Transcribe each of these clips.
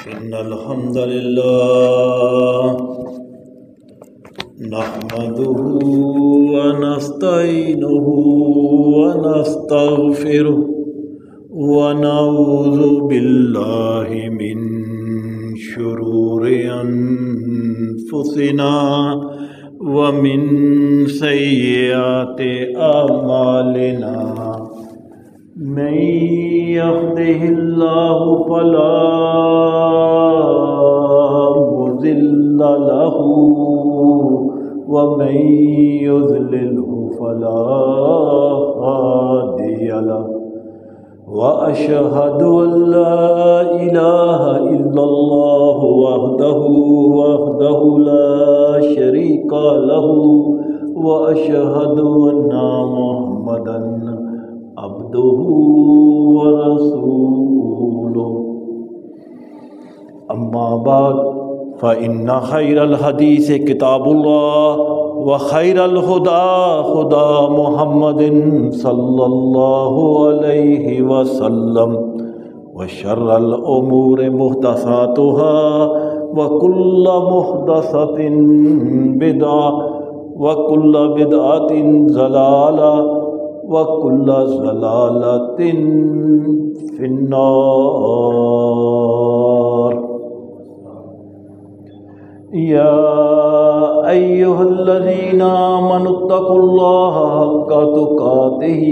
إن الحمد لله نحمده ونستعينه ونستغفره ونعوذ بالله من شرور أنفسنا ومن سيئات أعمالنا من يهده الله فلا مضل له ومن يضلله فلا هادي له وأشهد أن لا إله إلا الله وحده لا شريك له وأشهد أن محمدا عبده ورسوله أما بعد فإن خير الحديث كتاب الله وخير الهدى هدى محمد صلى الله عليه وسلم وشر الأمور محدثاتها وكل محدثة بدعة وكل بدعة ضلالة وكل ضلالة في النار. يا أيها الذين آمنوا اتقوا الله حق تقاته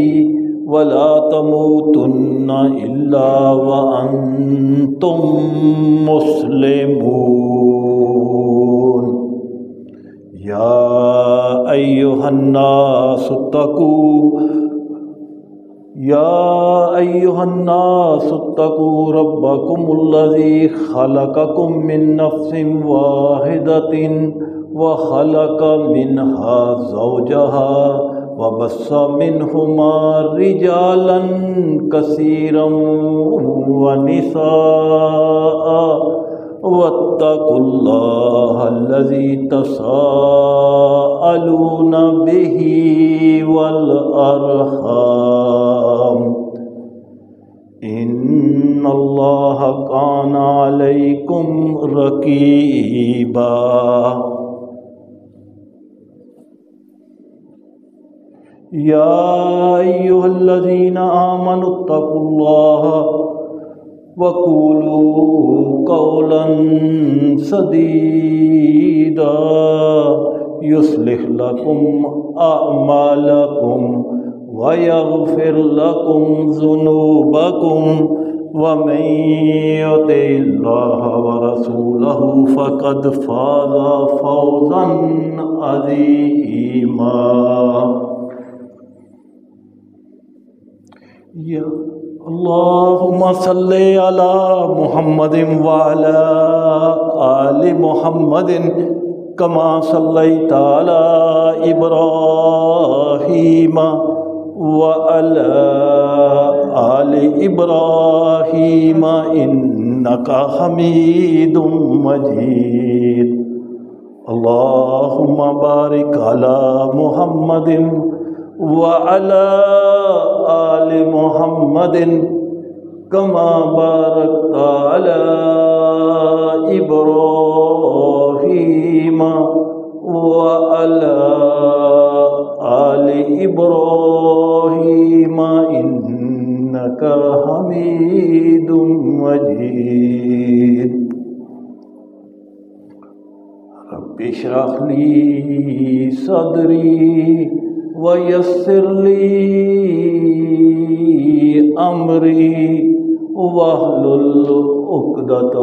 ولا تموتن إلا وأنتم مسلمون. يا أيها الناس اتقوا ربكم الذي خلقكم من نفس واحدة وخلق منها زوجها وبث منهما رجالا كثيرا ونساء واتقوا الله الذي تساءلون به والأرحام إن الله كان عليكم رقيبا. يا أيها الذين آمنوا اتقوا الله وقولوا قولا سديدا يصلح لكم أعمالكم ويغفر لكم ذنوبكم ومن يطع الله ورسوله فقد فاز فوزا عظيما. اللهم صل على محمد وعلى آل محمد كما صليت على إبراهيم وعلى آل إبراهيم إنك حميد مجيد. اللهم بارك على محمد وعلى آل محمد كما باركت على إبراهيم وعلى آل إبراهيم إنك حميد مجيد. رب اشرح لي صدري ويسر لي أمري واحلل عقدة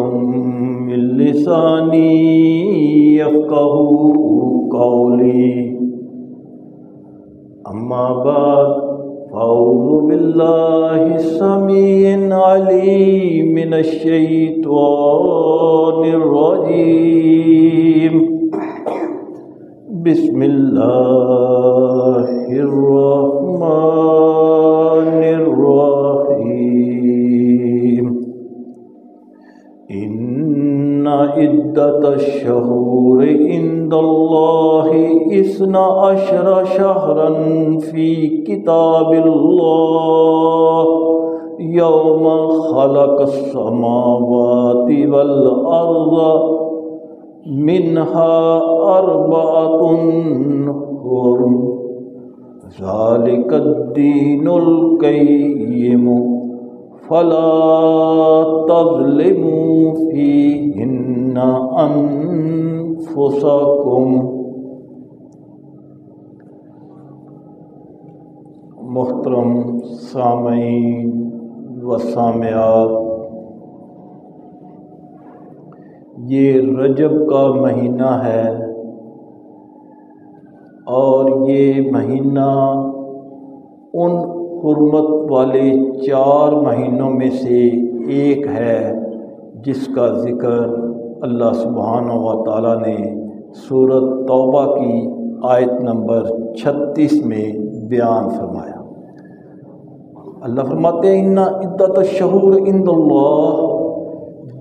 من لساني يفقهوا قولي. أما بعد فأعوذ بالله السميع العليم من الشيطان الرجيم. بسم الله الرحمن الرحيم. إن عدة الشهور عند الله 12 شهرا في كتاب الله يوم خلق السماوات والأرض منها أربعة حرم ذلك الدين القيم فلا تظلموا فيهن أنفسكم۔ محترم سامعین و سامعات، یہ رجب کا مہینہ ہے اور یہ مہینہ ان حرمت والے 4 مہینوں میں سے ایک ہے جس کا ذکر اللہ سبحانہ و تعالیٰ نے سورۃ توبہ کی آیت نمبر 36 میں بیان فرمایا۔ اللہ فرماتے ہیں ان عدت الشہور عند اللہ،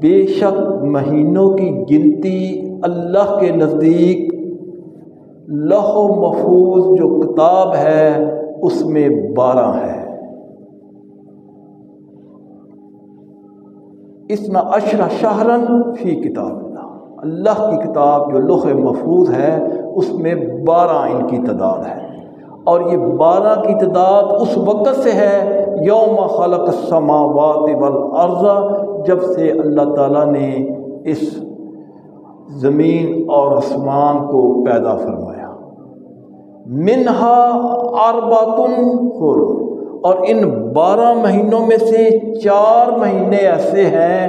بے شک مہینوں کی گنتی اللہ کے نزدیک لوح و محفوظ جو کتاب ہے اس میں 12 ہے۔ اثنا عشر شہرا فی کتاب اللہ، اللہ کی کتاب جو لوح محفوظ ہے اس میں 12 ان کی تعداد ہے، اور یہ 12 کی تعداد اس وقت سے ہے یوم خلق السماوات والارض، جب سے اللہ تعالیٰ نے اس زمین اور آسمان کو پیدا فرمایا۔ منہا اربعۃ حرم، اور ان 12 مہینوں میں سے 4 مہینے ایسے ہیں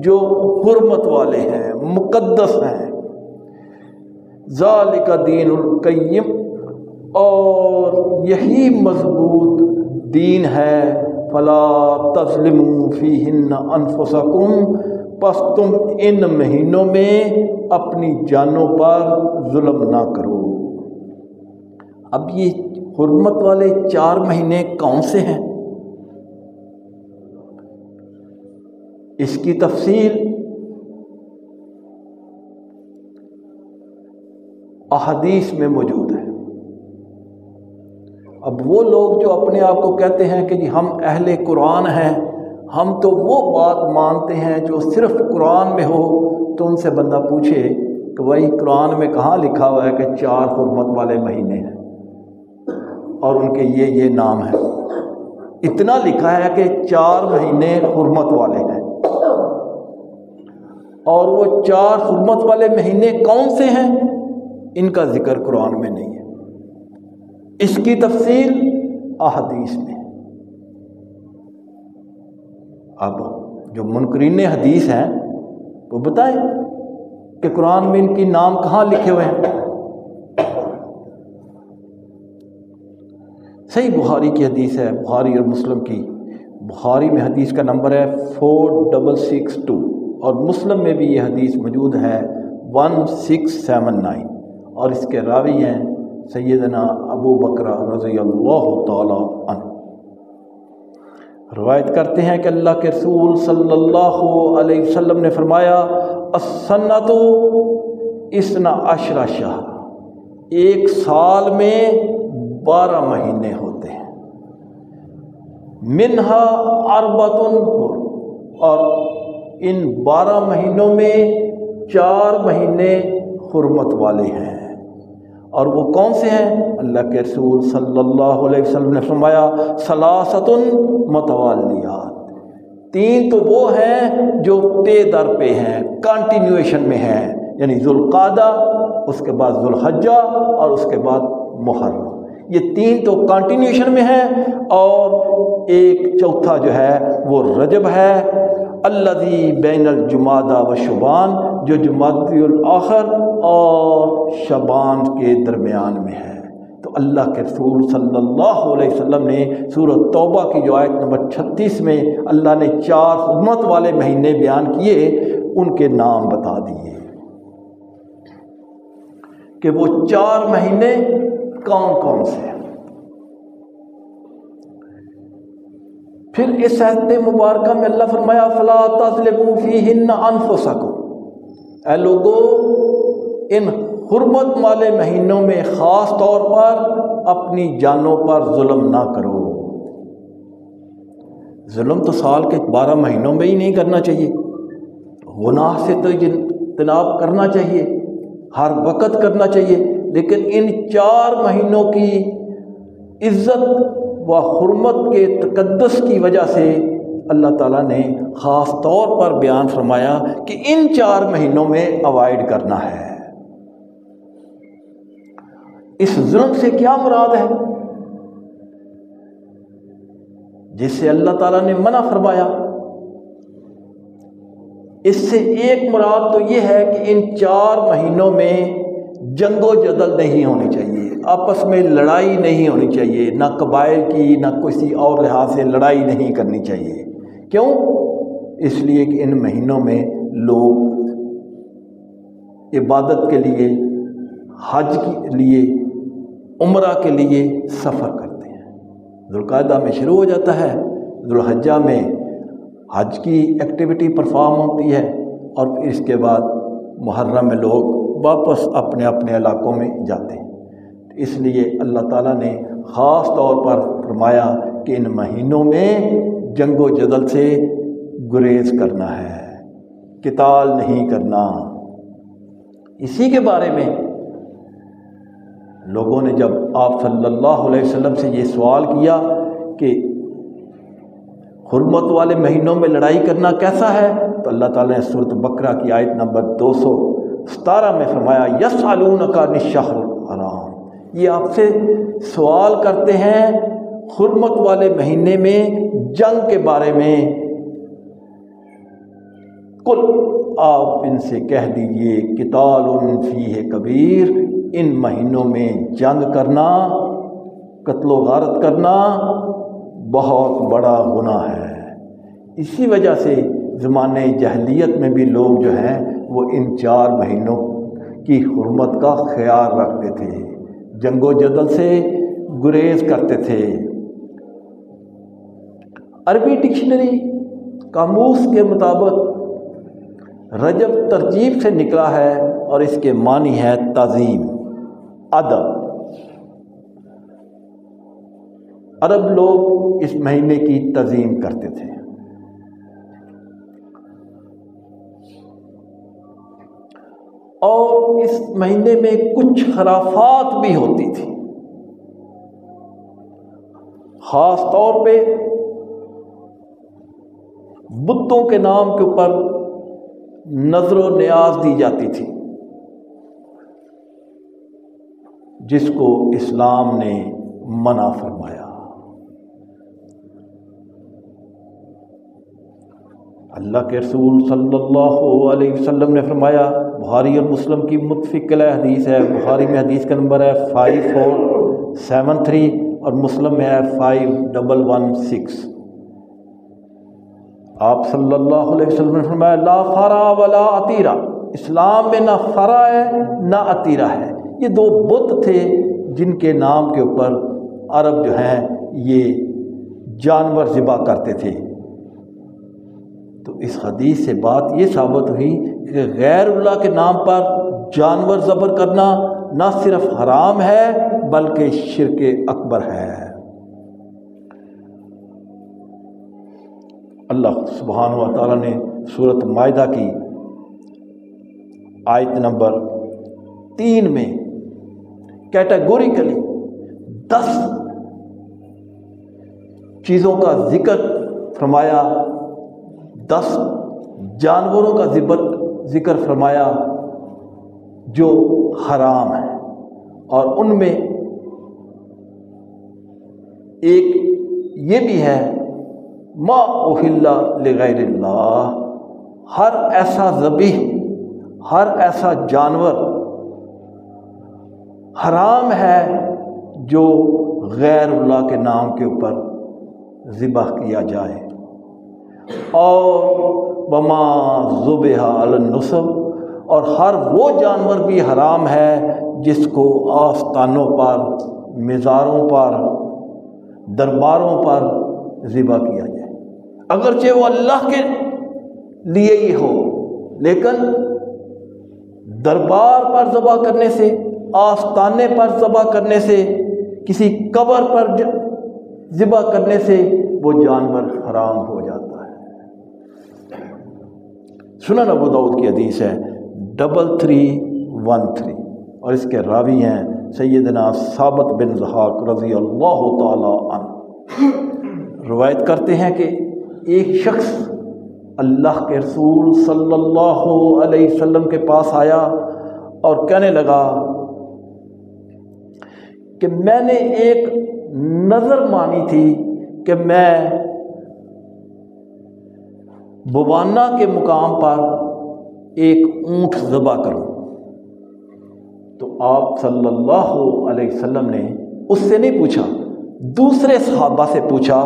جو حرمت والے ہیں، مقدس ہیں۔ ذالک دین القیم، اور یہی مضبوط دین ہے۔ فلا تظلموا فیہن انفسکم، پس تم ان مہینوں میں اپنی جانوں پر ظلم نہ کرو۔ اب یہ حرمت والے 4 مہینے کون سے ہیں؟ اس کی تفصیل احادیث میں موجود ہے۔ اب وہ لوگ جو اپنے آپ کو کہتے ہیں کہ جی ہم اہل قرآن ہیں، ہم تو وہ بات مانتے ہیں جو صرف قرآن میں ہو، تو ان سے بندہ پوچھے کہ بھائی قرآن میں کہاں لکھا ہوا ہے کہ 4 حرمت والے مہینے ہیں اور ان کے یہ نام ہیں؟ اتنا لکھا ہے کہ 4 مہینے حرمت والے ہیں، اور وہ 4 حرمت والے مہینے کون سے ہیں ان کا ذکر قرآن میں نہیں ہے۔ اس کی تفصیل احادیث میں۔ اب جو منکرین حدیث ہیں وہ بتائیں کہ قرآن میں ان کی نام کہاں لکھے ہوئے ہیں؟ صحیح بخاری کی حدیث ہے، بخاری اور مسلم کی۔ بخاری میں حدیث کا نمبر ہے 4662، اور مسلم میں بھی یہ حدیث موجود ہے 1679، اور اس کے راوی ہیں سیدنا ابو بکر رضی اللہ تعالی عنہ۔ روایت کرتے ہیں کہ اللہ کے رسول صلی اللہ علیہ وسلم نے فرمایا السنۃ 12 شہر، ایک سال میں 12 مہینے ہوتے ہیں۔ منہا اربعۃ حرم، اور ان 12 مہینوں میں 4 مہینے حرمت والے ہیں، اور وہ کون سے ہیں؟ اللہ کے رسول صلی اللہ علیہ وسلم نے فرمایا ثلاثۃ متوالیات، 3 تو وہ ہیں جو پے در پہ ہیں، کنٹینیویشن میں ہیں، یعنی ذوالقعدہ، اس کے بعد ذوالحجہ، اور اس کے بعد محرم۔ یہ 3 تو کنٹینیویشن میں ہیں، اور ایک چوتھا جو ہے وہ رجب ہے، الذی بین الجمادی و شعبان، جو جمادی الاخر اور شعبان کے درمیان میں ہے۔ تو اللہ کے رسول صلی اللہ علیہ وسلم نے سورۃ توبہ کی جو آیت نمبر 36 میں اللہ نے 4 حرمت والے مہینے بیان کیے، ان کے نام بتا دیے کہ وہ 4 مہینے کون کون سے ہیں۔ پھر اس آیت مبارکہ میں اللہ فرمایا فلا تظلموا فیہن انفسکم، اے لوگو ان حرمت والے مہینوں میں خاص طور پر اپنی جانوں پر ظلم نہ کرو۔ ظلم تو سال کے 12 مہینوں میں ہی نہیں کرنا چاہیے، گناہ سے تو اجتناب کرنا چاہیے، ہر وقت کرنا چاہیے، لیکن ان 4 مہینوں کی عزت و حرمت کے تقدس کی وجہ سے اللہ تعالیٰ نے خاص طور پر بیان فرمایا کہ ان 4 مہینوں میں اوائڈ کرنا ہے۔ اس ظلم سے کیا مراد ہے جس سے اللہ تعالیٰ نے منع فرمایا؟ اس سے ایک مراد تو یہ ہے کہ ان 4 مہینوں میں جنگ و جدل نہیں ہونی چاہیے، آپس میں لڑائی نہیں ہونی چاہیے، نہ قبائل کی نہ کسی اور لحاظ سے لڑائی نہیں کرنی چاہیے۔ کیوں؟ اس لیے کہ ان مہینوں میں لوگ عبادت کے لیے، حج کے لیے، عمرہ کے لیے سفر کرتے ہیں۔ ذوالقعدہ میں شروع ہو جاتا ہے، ذوالحجہ میں حج کی ایکٹیویٹی پرفارم ہوتی ہے، اور پھر اس کے بعد محرم میں لوگ واپس اپنے اپنے علاقوں میں جاتے ہیں۔ اس لیے اللہ تعالیٰ نے خاص طور پر فرمایا کہ ان مہینوں میں جنگ و جدل سے گریز کرنا ہے، قتال نہیں کرنا۔ اسی کے بارے میں لوگوں نے جب آپ صلی اللہ علیہ وسلم سے یہ سوال کیا کہ حرمت والے مہینوں میں لڑائی کرنا کیسا ہے، تو اللہ تعالیٰ نے سورۃ بقرہ کی آیت نمبر 217 میں فرمایا یسألونک عن الشہر الحرام، یہ آپ سے سوال کرتے ہیں حرمت والے مہینے میں جنگ کے بارے میں۔ قل، آپ ان سے کہہ دیجئے قتال فیہ کبیر، ان مہینوں میں جنگ کرنا، قتل و غارت کرنا بہت بڑا گناہ ہے۔ اسی وجہ سے زمانے جاہلیت میں بھی لوگ جو ہیں وہ ان 4 مہینوں کی حرمت کا خیال رکھتے تھے، جنگ و جدل سے گریز کرتے تھے۔ عربی ڈکشنری قاموس کے مطابق رجب ترجیب سے نکلا ہے اور اس کے معنی ہے تعظیم، ادب۔ عرب لوگ اس مہینے کی تعظیم کرتے تھے۔ اور اس مہینے میں کچھ خرافات بھی ہوتی تھی، خاص طور پہ بتوں کے نام کے اوپر نظر و نیاز دی جاتی تھی، جس کو اسلام نے منع فرمایا۔ اللہ کے رسول صلی اللہ علیہ وسلم نے فرمایا، بخاری اور مسلم کی متفق علیہ حدیث ہے، بخاری میں حدیث کا نمبر ہے 5473 اور مسلم میں ہے 5116۔ آپ صلی اللہ علیہ وسلم نے فرمایا لا فرا ولا عتیرہ، اسلام میں نہ فرا ہے نہ عتیرہ ہے۔ یہ 2 بت تھے جن کے نام کے اوپر عرب جو ہیں یہ جانور ذبح کرتے تھے۔ تو اس حدیث سے بات یہ ثابت ہوئی کہ غیر اللہ کے نام پر جانور ذبح کرنا نہ صرف حرام ہے بلکہ شرک اکبر ہے۔ اللہ سبحانہ و تعالیٰ نے سورۃ مائدہ کی آیت نمبر 3 میں کیٹیگوریکلی 10 چیزوں کا ذکر فرمایا، 10 جانوروں کا ذکر فرمایا جو حرام ہیں، اور ان میں ایک یہ بھی ہے ما اہل لغیر اللہ، ہر ایسا ذبیح، ہر ایسا جانور حرام ہے جو غیر اللہ کے نام کے اوپر ذبح کیا جائے۔ اور وما ذبح علی النصب، اور ہر وہ جانور بھی حرام ہے جس کو آستانوں پر، مزاروں پر، درباروں پر ذبح کیا جائے، اگرچہ وہ اللہ کے لیے ہی ہو، لیکن دربار پر ذبح کرنے سے، آستانے پر ذبح کرنے سے، کسی قبر پر ذبح کرنے سے وہ جانور حرام ہو جاتا ہے۔ سنن ابو داؤد کی حدیث ہے 3313، اور اس کے راوی ہیں سیدنا ثابت بن ضحاک رضی اللہ تعالی عنہ۔ روایت کرتے ہیں کہ ایک شخص اللہ کے رسول صلی اللہ علیہ وسلم کے پاس آیا اور کہنے لگا کہ میں نے ایک نظر مانی تھی کہ میں بوانا کے مقام پر ایک اونٹ ذبح کروں۔ تو آپ صلی اللہ علیہ وسلم نے اس سے نہیں پوچھا، دوسرے صحابہ سے پوچھا،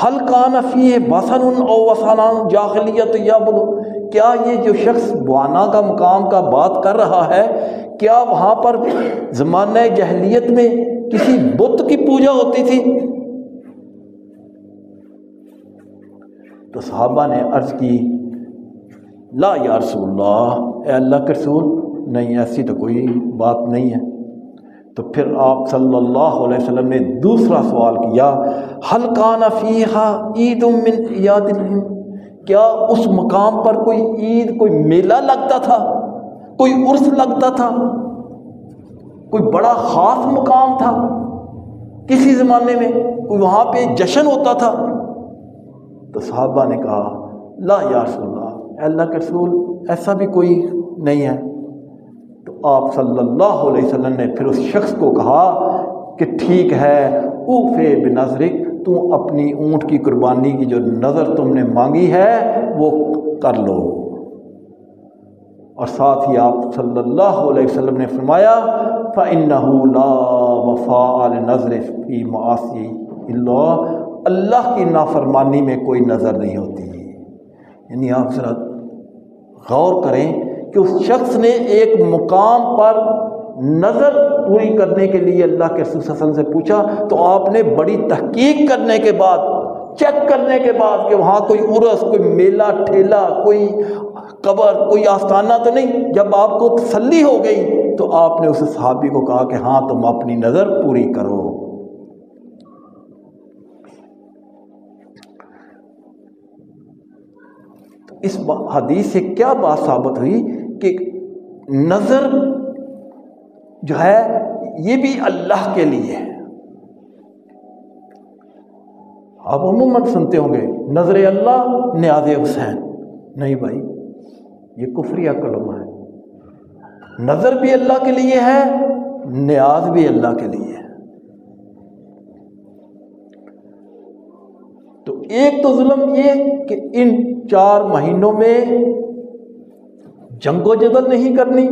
حل کان فیہ وثن او وثنان جاہلیت یعبد، کیا یہ جو شخص بوانا کا مقام کا بات کر رہا ہے، کیا وہاں پر زمانہ جاہلیت میں کسی بت کی پوجا ہوتی تھی؟ تو صحابہ نے عرض کی، لا یا رسول اللہ، اے اللہ کے رسول، نہیں ایسی تو کوئی بات نہیں ہے۔ تو پھر آپ صلی اللہ علیہ وسلم نے دوسرا سوال کیا، حل کان فیہا عید من عیاد الہند، کیا اس مقام پر کوئی عید، کوئی میلہ لگتا تھا، کوئی عرس لگتا تھا، کوئی بڑا خاص مقام تھا کسی زمانے میں، کوئی وہاں پہ جشن ہوتا تھا؟ تو صحابہ نے کہا، لا یا رسول اللہ، اے اللہ کے رسول، ایسا بھی کوئی نہیں ہے۔ تو آپ صلی اللہ علیہ وسلم نے پھر اس شخص کو کہا کہ ٹھیک ہے، اوفے بنظرک، تو اپنی اونٹ کی قربانی کی جو نظر تم نے مانگی ہے وہ کر لو۔ اور ساتھ ہی آپ صلی اللہ علیہ وسلم نے فرمایا، فَإِنَّهُ لَا وَفَاءَ لِنَظْرٍ فِي مَعَاصِي اللَّهِ، اللہ کی نافرمانی میں کوئی نظر نہیں ہوتی۔ یعنی آپ ذرا غور کریں کہ اس شخص نے ایک مقام پر نظر پوری کرنے کے لیے اللہ کے رسول صلی اللہ علیہ وسلم سے پوچھا، تو آپ نے بڑی تحقیق کرنے کے بعد، چیک کرنے کے بعد کہ وہاں کوئی عرس، کوئی میلہ ٹھیلا، کوئی قبر، کوئی آستانہ تو نہیں، جب آپ کو تسلی ہو گئی تو آپ نے اس صحابی کو کہا کہ ہاں تم اپنی نظر پوری کرو۔ اس حدیث سے کیا بات ثابت ہوئی کہ نظر جو ہے یہ بھی اللہ کے لیے ہے۔ آپ عموماً سنتے ہوں گے نظر اللہ نیاز حسین، نہیں بھائی، یہ کفریہ کلمہ ہے۔ نظر بھی اللہ کے لیے ہے، نیاز بھی اللہ کے لیے ہے۔ تو ایک تو ظلم یہ کہ ان 4 مہینوں میں جنگ و جدل نہیں کرنی،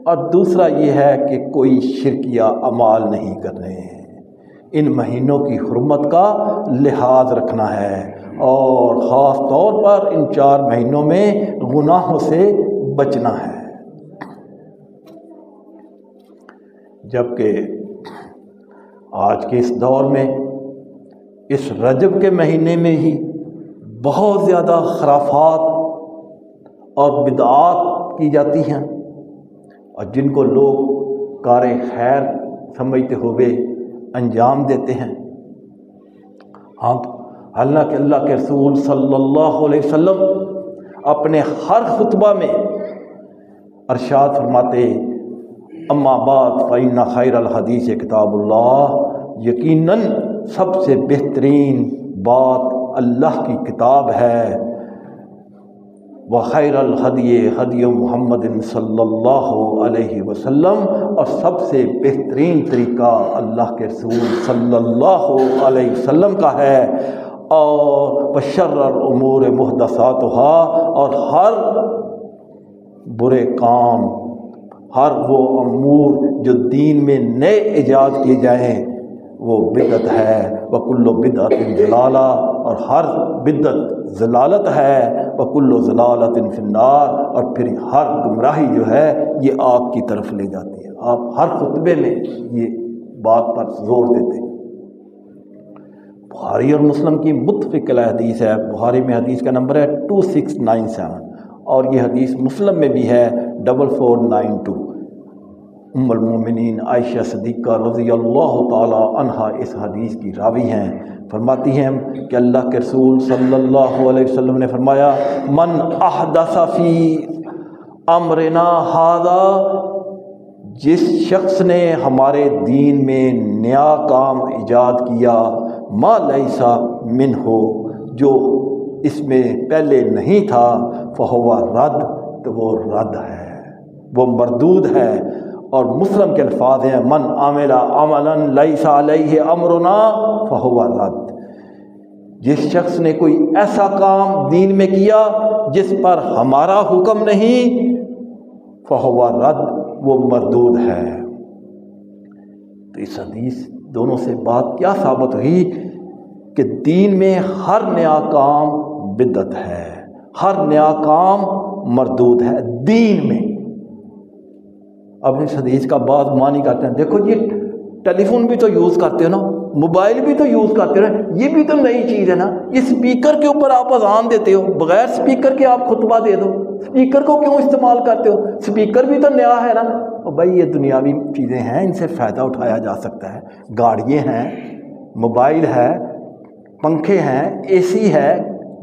اور دوسرا یہ ہے کہ کوئی شرکیہ اعمال نہیں کرنے، ان مہینوں کی حرمت کا لحاظ رکھنا ہے، اور خاص طور پر ان 4 مہینوں میں گناہوں سے بچنا ہے۔ جبکہ آج کے اس دور میں اس رجب کے مہینے میں ہی بہت زیادہ خرافات اور بدعات کی جاتی ہیں، اور جن کو لوگ کار خیر سمجھتے ہوئے انجام دیتے ہیں۔ ہاں، حالانکہ اللہ کے رسول صلی اللہ علیہ وسلم اپنے ہر خطبہ میں ارشاد فرماتے، اما بعد فإن خیر الحدیث کتاب اللہ، یقیناً سب سے بہترین بات اللہ کی کتاب ہے، وخیر الہدی ہدی محمد صلی اللہ علیہ وسلم، اور سب سے بہترین طریقہ اللہ کے رسول صلی اللہ علیہ وسلم کا ہے، اور وشر الامور محدثاتها، اور ہر برے کام، ہر وہ امور جو دین میں نئے ایجاد کیے جائیں وہ بدعت ہے، وکل بدعت ضلالہ، اور ہر بدعت ضلالت ہے، وکل ضلالت فی النار، اور پھر ہر گمراہی جو ہے یہ آگ کی طرف لے جاتی ہے۔ آپ ہر خطبے میں یہ بات پر زور دیتے ہیں۔ بخاری اور مسلم کی متفق علیہ حدیث ہے، بخاری میں حدیث کا نمبر ہے 2697، اور یہ حدیث مسلم میں بھی ہے 4492۔ ام المومنین عائشہ صدیقہ رضی اللہ تعالی عنہا اس حدیث کی راوی ہیں، فرماتی ہیں کہ اللہ کے رسول صلی اللہ علیہ وسلم نے فرمایا من احدث فی امرنا ھذا، جس شخص نے ہمارے دین میں نیا کام ایجاد کیا، ما لیس منہ، جو اس میں پہلے نہیں تھا، فہو رد، تو وہ رد ہے، وہ مردود ہے۔ اور مسلم کے الفاظ ہیں من عمل عملا لیس علیہ امرنا فہو رد، جس شخص نے کوئی ایسا کام دین میں کیا جس پر ہمارا حکم نہیں، فہو رد، وہ مردود ہے۔ تو اس حدیث دونوں سے بات کیا ثابت ہوئی کہ دین میں ہر نیا کام بدعت ہے، ہر نیا کام مردود ہے دین میں۔ اب اس حدیث کا بعض معنی کرتے ہیں، دیکھو جی ٹیلی فون بھی تو یوز کرتے ہو نا، موبائل بھی تو یوز کرتے ہو نا، یہ بھی تو نئی چیز ہے نا، یہ سپیکر کے اوپر آپ اذان دیتے ہو، بغیر سپیکر کے آپ خطبہ دے دو، سپیکر کو کیوں استعمال کرتے ہو؟ سپیکر بھی تو نیا ہے نا۔ اور بھائی یہ دنیاوی چیزیں ہیں، ان سے فائدہ اٹھایا جا سکتا ہے، گاڑیاں ہیں، موبائل ہے، پنکھے ہیں، اے سی ہے،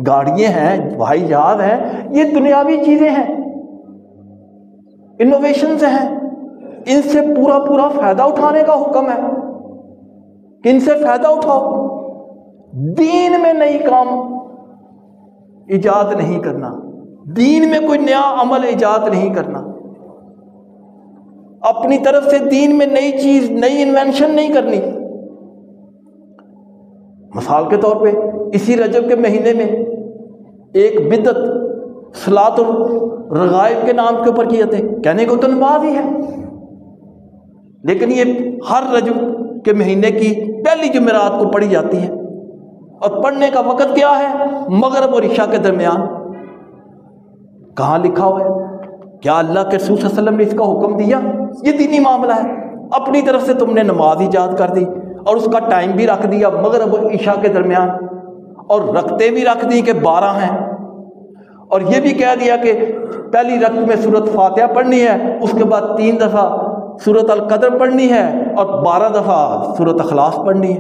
گاڑیاں ہیں، ہوائی جہاز ہیں، یہ دنیاوی چیزیں ہیں، انوویشنز ہیں، ان سے پورا فائدہ اٹھانے کا حکم ہے کہ ان سے فائدہ اٹھاؤ۔ دین میں نئی کام ایجاد نہیں کرنا، دین میں کوئی نیا عمل ایجاد نہیں کرنا، اپنی طرف سے دین میں نئی چیز، نئی انوینشن نہیں کرنی۔ مثال کے طور پہ اسی رجب کے مہینے میں ایک بدعت صلاۃ الرغائب کے نام کے اوپر کی جاتے ہیں، کہنے کو تو نماز ہی ہے، لیکن یہ ہر رجب کے مہینے کی پہلی جمعرات کو پڑھی جاتی ہے، اور پڑھنے کا وقت کیا ہے؟ مغرب اور عشاء کے درمیان۔ کہاں لکھا ہوا ہے؟ کیا اللہ کے رسول صلی اللہ علیہ وسلم نے اس کا حکم دیا؟ یہ دینی معاملہ ہے، اپنی طرف سے تم نے نماز ایجاد کر دی اور اس کا ٹائم بھی رکھ دیا مغرب اور عشاء کے درمیان، اور رکھتے بھی رکھ دی کہ 12 ہیں، اور یہ بھی کہہ دیا کہ پہلی رکعت میں سورۃ فاتحہ پڑھنی ہے، اس کے بعد 3 دفعہ سورۃ القدر پڑھنی ہے، اور 12 دفعہ سورۃ اخلاص پڑھنی ہے۔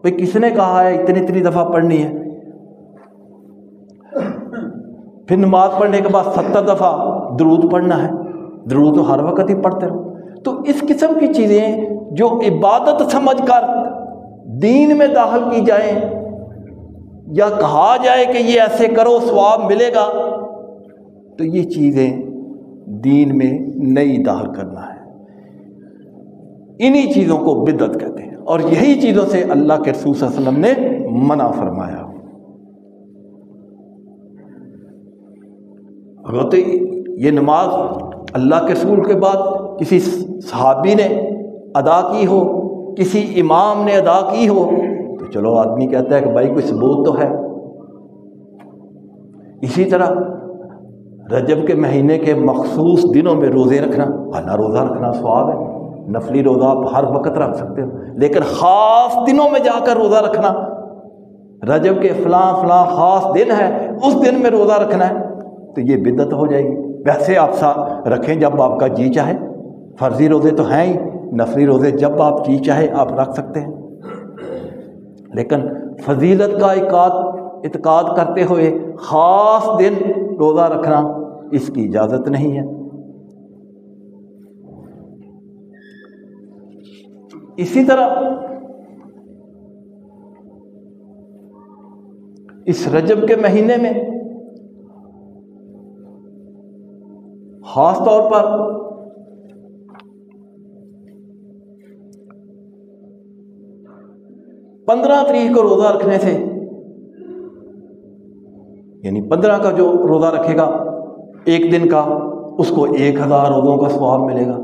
بھئی کس نے کہا ہے اتنی دفعہ پڑھنی ہے؟ پھر نماز پڑھنے کے بعد 70 دفعہ درود پڑھنا ہے، درود تو ہر وقت ہی پڑھتے رہو۔ تو اس قسم کی چیزیں جو عبادت سمجھ کر دین میں داخل کی جائیں، یا کہا جائے کہ یہ ایسے کرو ثواب ملے گا، تو یہ چیزیں دین میں نئی داخل کرنا ہے، انہی چیزوں کو بدعت کہتے ہیں، اور یہی چیزوں سے اللہ کے رسول صلی اللہ علیہ وسلم نے منع فرمایا۔ اگر تو یہ نماز اللہ کے رسول کے بعد کسی صحابی نے ادا کی ہو، کسی امام نے ادا کی ہو، تو چلو آدمی کہتا ہے کہ بھائی کوئی ثبوت تو ہے۔ اسی طرح رجب کے مہینے کے مخصوص دنوں میں روزے رکھنا، حالانکہ روزہ رکھنا ثواب ہے، نفلی روزہ آپ ہر وقت رکھ سکتے ہو، لیکن خاص دنوں میں جا کر روزہ رکھنا، رجب کے فلاں خاص دن ہے اس دن میں روزہ رکھنا ہے، تو یہ بدعت ہو جائے گی۔ ویسے آپ رکھیں جب آپ کا جی چاہے، فرضی روزے تو ہیں ہی، نفلی روزے جب آپ جی چاہے آپ رکھ سکتے ہیں، لیکن فضیلت کا اعتقاد کرتے ہوئے خاص دن روزہ رکھنا اس کی اجازت نہیں ہے۔ اسی طرح اس رجب کے مہینے میں خاص طور پر پندرہ تاریخ کو روزہ رکھنے سے، یعنی 15 کا جو روزہ رکھے گا ایک دن کا، اس کو 1000 روزوں کا ثواب ملے گا،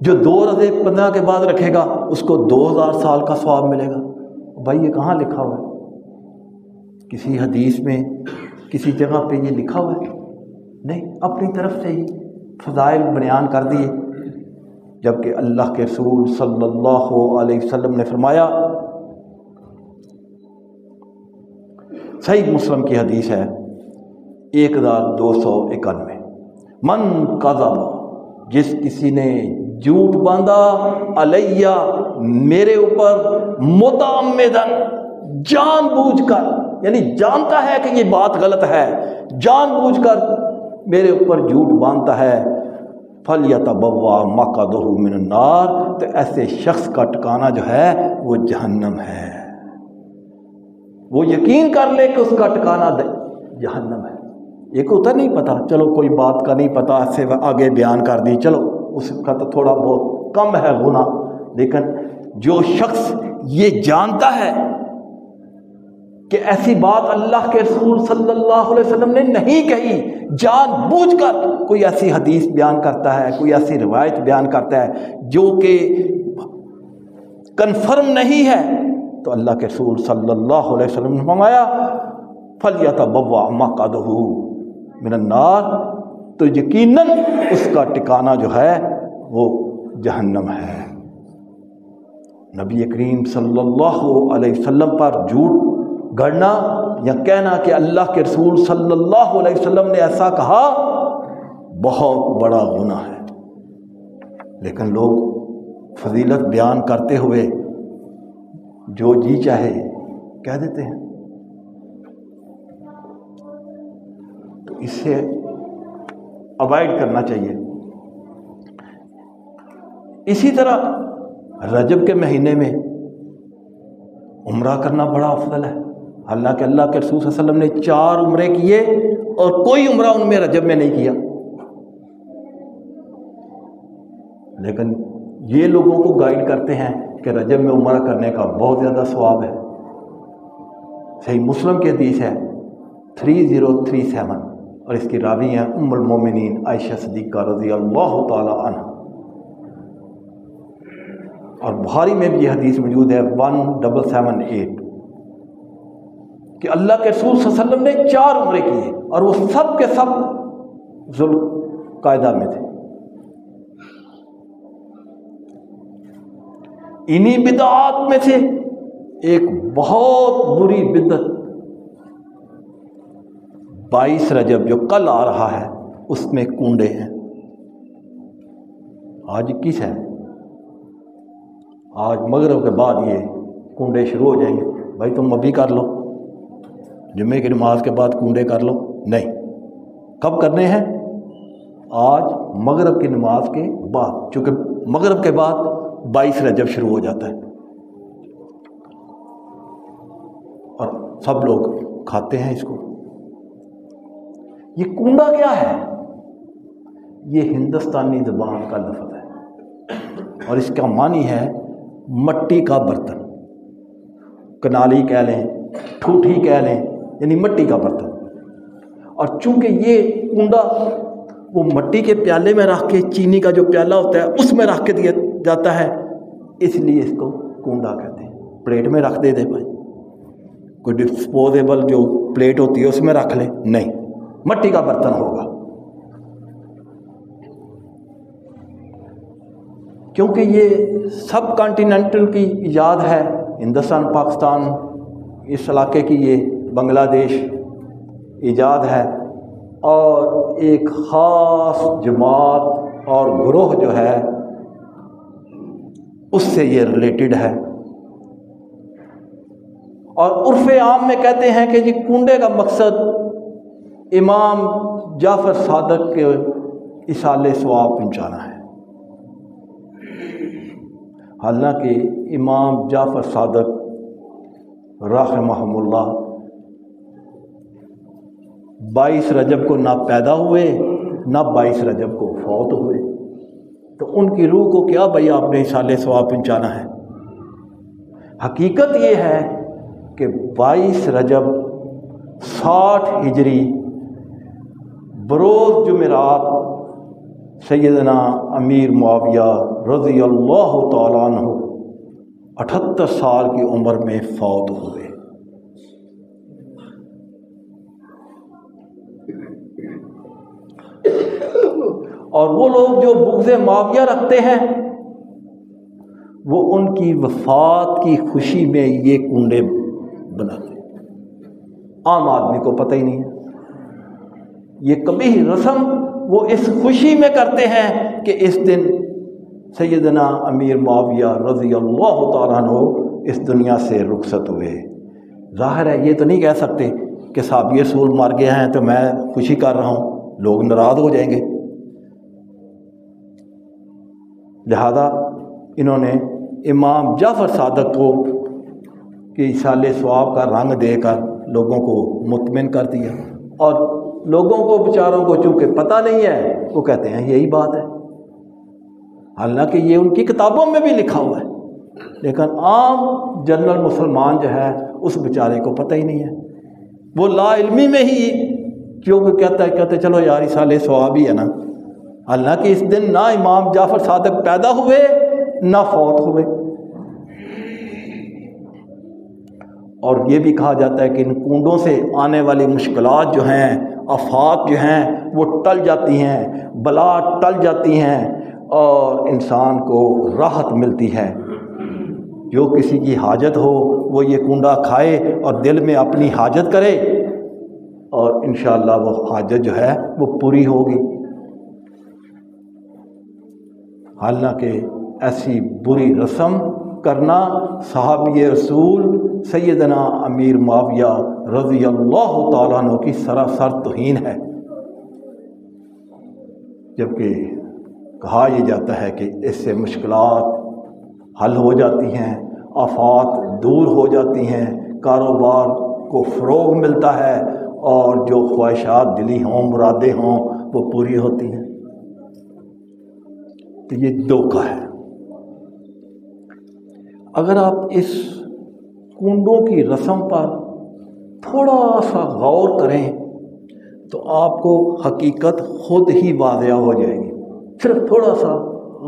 جو 2 روزے 15 کے بعد رکھے گا اس کو 2000 سال کا ثواب ملے گا۔ بھائی یہ کہاں لکھا ہوا ہے؟ کسی حدیث میں کسی جگہ پہ یہ لکھا ہوا ہے؟ نہیں، اپنی طرف سے ہی فضائل بیان کر دیے، جبکہ اللہ کے رسول صلی اللہ علیہ وسلم نے فرمایا، صحیح مسلم کی حدیث ہے 1291، من کذب، جس کسی نے جھوٹ باندھا علیہ میرے اوپر متعمدن جان بوجھ کر، یعنی جانتا ہے کہ یہ بات غلط ہے، جان بوجھ کر میرے اوپر جھوٹ باندھتا ہے، فَلْيَتَبَوَّأْ مَقْعَدَهُ مِنَ النَّارِ، تو ایسے شخص کا ٹھکانہ جو ہے وہ جہنم ہے۔ وہ یقین کر لے کہ اس کا ٹھکانہ جہنم ہے۔ ایک ہوتا نہیں پتا، چلو کوئی بات کا نہیں پتا، ایسے آگے بیان کر دی، چلو اس کا تو تھوڑا بہت کم ہے گناہ، لیکن جو شخص یہ جانتا ہے کہ ایسی بات اللہ کے رسول صلی اللہ علیہ وسلم نے نہیں کہی، جان بوجھ کر کوئی ایسی حدیث بیان کرتا ہے، کوئی ایسی روایت بیان کرتا ہے جو کہ کنفرم نہیں ہے، تو اللہ کے رسول صلی اللہ علیہ وسلم نے فرمایا فَلْيَتَبَوَّأْ مَقْعَدَهُ مِنَ النَّارِ، تو یقیناً اس کا ٹھکانہ جو ہے وہ جہنم ہے۔ نبی کریم صلی اللہ علیہ وسلم پر جھوٹ گڑنا یا کہنا کہ اللہ کے رسول صلی اللہ علیہ وسلم نے ایسا کہا، بہت بڑا گناہ ہے، لیکن لوگ فضیلت بیان کرتے ہوئے جو جی چاہے کہہ دیتے ہیں، تو اس سے اوائڈ کرنا چاہیے۔ اسی طرح رجب کے مہینے میں عمرہ کرنا بڑا افضل ہے، حالانکہ اللہ کے رسول صلی اللہ علیہ وسلم نے 4 عمرے کیے اور کوئی عمرہ ان میں رجب میں نہیں کیا، لیکن یہ لوگوں کو گائیڈ کرتے ہیں کہ رجب میں عمرہ کرنے کا بہت زیادہ ثواب ہے۔ صحیح مسلم کی حدیث ہے 3037، اور اس کی راوی ہیں ام المومنین عائشہ صدیقہ رضی اللہ تعالی عنہ، اور بخاری میں بھی یہ حدیث موجود ہے 1778 کہ اللہ کے رسول صلی اللہ علیہ وسلم نے 4 عمرے کیے اور وہ سب کے سب ذوالقعدہ میں تھے۔ انہی بدعات میں سے ایک بہت بری بدعت 22 رجب جو کل آ رہا ہے اس میں کنڈے ہیں۔ آج 21 ہے، آج مغرب کے بعد یہ کنڈے شروع ہو جائیں گے۔ بھائی تم ابھی کر لو، جمعے کی نماز کے بعد کنڈے کر لو، نہیں، کب کرنے ہیں؟ آج مغرب کی نماز کے بعد، چونکہ مغرب کے بعد 22 رجب شروع ہو جاتا ہے اور سب لوگ کھاتے ہیں اس کو۔ یہ کنڈا کیا ہے؟ یہ ہندوستانی زبان کا لفظ ہے اور اس کا معنی ہے مٹی کا برتن، کنالی کہہ لیں، ٹھوٹھی کہہ لیں، یعنی مٹی کا برتن۔ اور چونکہ یہ کنڈا وہ مٹی کے پیالے میں رکھ کے، چینی کا جو پیالہ ہوتا ہے اس میں رکھ کے دیا جاتا ہے، اس لیے اس کو کنڈا کہتے ہیں۔ پلیٹ میں رکھ دے بھائی، کوئی ڈسپوزیبل جو پلیٹ ہوتی ہے اس میں رکھ لیں، نہیں، مٹی کا برتن ہوگا، کیونکہ یہ سب کانٹیننٹل کی ایجاد ہے، ہندوستان پاکستان اس علاقے کی یہ بنگلہ دیش ایجاد ہے، اور ایک خاص جماعت اور گروہ جو ہے اس سے یہ ریلیٹڈ ہے۔ اور عرف عام میں کہتے ہیں کہ یہ کنڈے کا مقصد امام جعفر صادق کے ایصال ثواب پہنچانا ہے۔ حالانکہ امام جعفر صادق رحمہم اللہ 22 رجب کو نہ پیدا ہوئے نہ 22 رجب کو فوت ہوئے، تو ان کی روح کو کیا بھائی آپ نے ایصال ثواب پہنچانا ہے؟ حقیقت یہ ہے کہ 22 رجب 60 ہجری بروز جمعرات سیدنا امیر معاویہ رضی اللہ تعالیٰ عنہ 78 سال کی عمر میں فوت ہوئے۔ اور وہ لوگ جو بغض معاویہ رکھتے ہیں وہ ان کی وفات کی خوشی میں یہ کنڈے بناتے ہیں، عام آدمی کو پتہ ہی نہیں ہے۔ یہ کبھی رسم وہ اس خوشی میں کرتے ہیں کہ اس دن سیدنا امیر معاویہ رضی اللہ تعالیٰ عنہ اس دنیا سے رخصت ہوئے۔ ظاہر ہے یہ تو نہیں کہہ سکتے کہ صحابی رسول مر گئے ہیں تو میں خوشی کر رہا ہوں، لوگ ناراض ہو جائیں گے۔ لہذا انہوں نے امام جعفر صادق کو کہ ایصال ثواب کا رنگ دے کر لوگوں کو مطمئن کر دیا، اور لوگوں کو بیچاروں کو چونکہ پتہ نہیں ہے وہ کہتے ہیں یہی بات ہے، حالانکہ یہ ان کی کتابوں میں بھی لکھا ہوا ہے، لیکن عام جنرل مسلمان جو ہے اس بیچارے کو پتہ ہی نہیں ہے، وہ لا علمی میں ہی کیونکہ کہتے چلو یار ایصال ثواب ہی ہے نا، حالانکہ اس دن نہ امام جعفر صادق پیدا ہوئے نہ فوت ہوئے۔ اور یہ بھی کہا جاتا ہے کہ ان کنڈوں سے آنے والی مشکلات جو ہیں، آفات جو ہیں وہ ٹل جاتی ہیں، بلا ٹل جاتی ہیں اور انسان کو راحت ملتی ہے۔ جو کسی کی حاجت ہو وہ یہ کنڈا کھائے اور دل میں اپنی حاجت کرے اور انشاءاللہ وہ حاجت جو ہے وہ پوری ہوگی۔ حالانکہ ایسی بری رسم کرنا صحابی رسول سیدنا امیر معاویہ رضی اللہ تعالیٰ عنہ کی سراسر توہین ہے، جبکہ کہا یہ جاتا ہے کہ اس سے مشکلات حل ہو جاتی ہیں، آفات دور ہو جاتی ہیں، کاروبار کو فروغ ملتا ہے اور جو خواہشات دلی ہوں، مرادیں ہوں وہ پوری ہوتی ہیں۔ تو یہ دھوکہ ہے۔ اگر آپ اس کنڈوں کی رسم پر تھوڑا سا غور کریں تو آپ کو حقیقت خود ہی واضح ہو جائے گی، صرف تھوڑا سا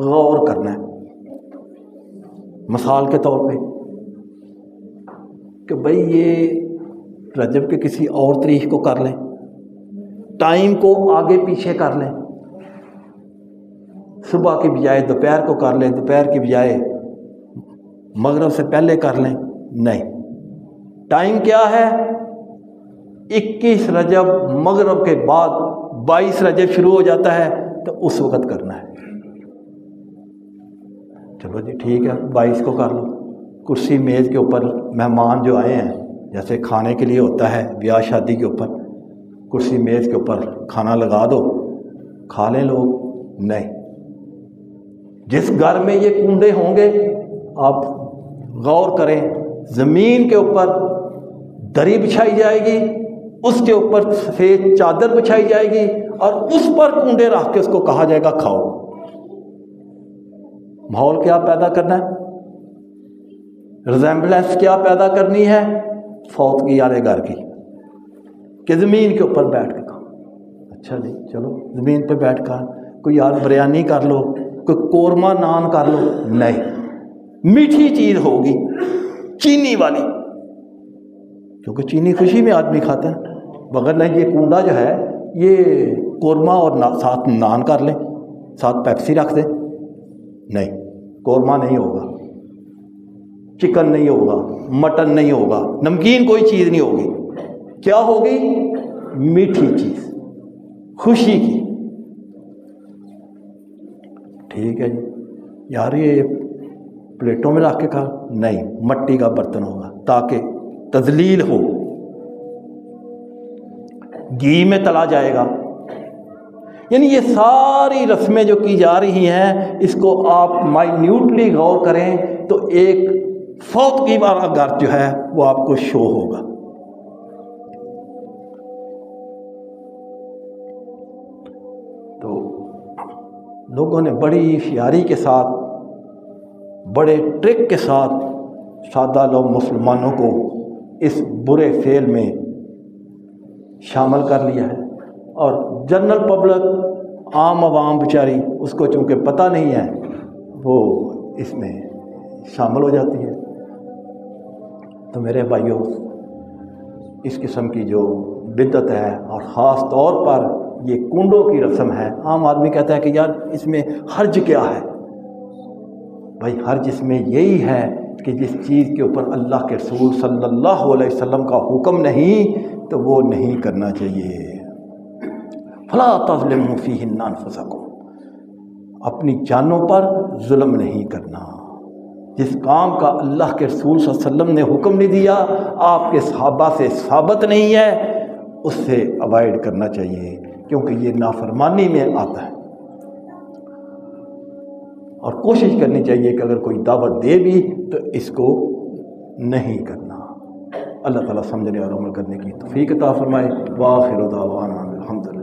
غور کرنا ہے۔ مثال کے طور پہ کہ بھئی یہ رجب کے کسی اور تاریخ کو کر لیں، ٹائم کو آگے پیچھے کر لیں، صبح کی بجائے دوپہر کو کر لیں، دوپہر کی بجائے مغرب سے پہلے کر لیں، نہیں، ٹائم کیا ہے؟ 21 رجب مغرب کے بعد 22 رجب شروع ہو جاتا ہے تو اس وقت کرنا ہے۔ چلو جی ٹھیک ہے، 22 کو کر لو۔ کرسی میز کے اوپر مہمان جو آئے ہیں، جیسے کھانے کے لیے ہوتا ہے بیاہ شادی کے اوپر، کرسی میز کے اوپر کھانا لگا دو، کھا لیں لوگ، نہیں، جس گھر میں یہ کنڈے ہوں گے آپ غور کریں، زمین کے اوپر دری بچھائی جائے گی، اس کے اوپر سفید چادر بچھائی جائے گی اور اس پر کنڈے رکھ کے اس کو کہا جائے گا کھاؤ۔ ماحول کیا پیدا کرنا ہے؟ ریزمبلنس کیا پیدا کرنی ہے؟ فوت کی والے گھر کی، کہ زمین کے اوپر بیٹھ کے کھاؤ۔ اچھا جی چلو زمین پہ بیٹھ کر کوئی یار بریانی کر لو، کوئی قورمہ نان کر لو، نہیں، میٹھی چیز ہوگی، چینی والی، کیونکہ چینی خوشی میں آدمی کھاتا ہے، مگر نہیں یہ کنڈا جو ہے یہ قورمہ اور ساتھ نان کر لیں، ساتھ پیپسی رکھ دیں، نہیں، قورمہ نہیں ہوگا، چکن نہیں ہوگا، مٹن نہیں ہوگا، نمکین کوئی چیز نہیں ہوگی، کیا ہوگی؟ میٹھی چیز، خوشی کی۔ ٹھیک ہے جی یار یہ پلیٹوں میں رکھ کے کھا، نہیں، مٹی کا برتن ہوگا تاکہ تذلیل ہو، گھی میں تلا جائے گا۔ یعنی یہ ساری رسمیں جو کی جا رہی ہیں اس کو آپ مائنیوٹلی غور کریں تو ایک فوت کی والا گھر جو ہے وہ آپ کو شو ہوگا۔ تو لوگوں نے بڑی ہوشیاری کے ساتھ، بڑے ٹرک کے ساتھ سادہ لوگ مسلمانوں کو اس برے فعل میں شامل کر لیا ہے، اور جنرل پبلک، عام عوام بیچاری، اس کو چونکہ پتہ نہیں ہے وہ اس میں شامل ہو جاتی ہے۔ تو میرے بھائیوں، اس قسم کی جو بدعت ہے اور خاص طور پر یہ کنڈوں کی رسم ہے، عام آدمی کہتا ہے کہ یار اس میں حرج کیا ہے؟ بھائی حرج اس میں یہی ہے کہ جس چیز کے اوپر اللہ کے رسول صلی اللہ علیہ وسلم کا حکم نہیں تو وہ نہیں کرنا چاہیے۔ فلا تظلموا فیہن انفسکم، اپنی جانوں پر ظلم نہیں کرنا۔ جس کام کا اللہ کے رسول صلی اللہ علیہ وسلم نے حکم نہیں دیا، آپ کے صحابہ سے ثابت نہیں ہے، اس سے اوائڈ کرنا چاہیے، کیونکہ یہ نافرمانی میں آتا ہے۔ اور کوشش کرنی چاہیے کہ اگر کوئی دعوت دے بھی تو اس کو نہیں کرنا۔ اللہ تعالیٰ سمجھنے اور عمل کرنے کی توفیق عطا فرمائے۔ وآخر دعوانا الحمدللہ۔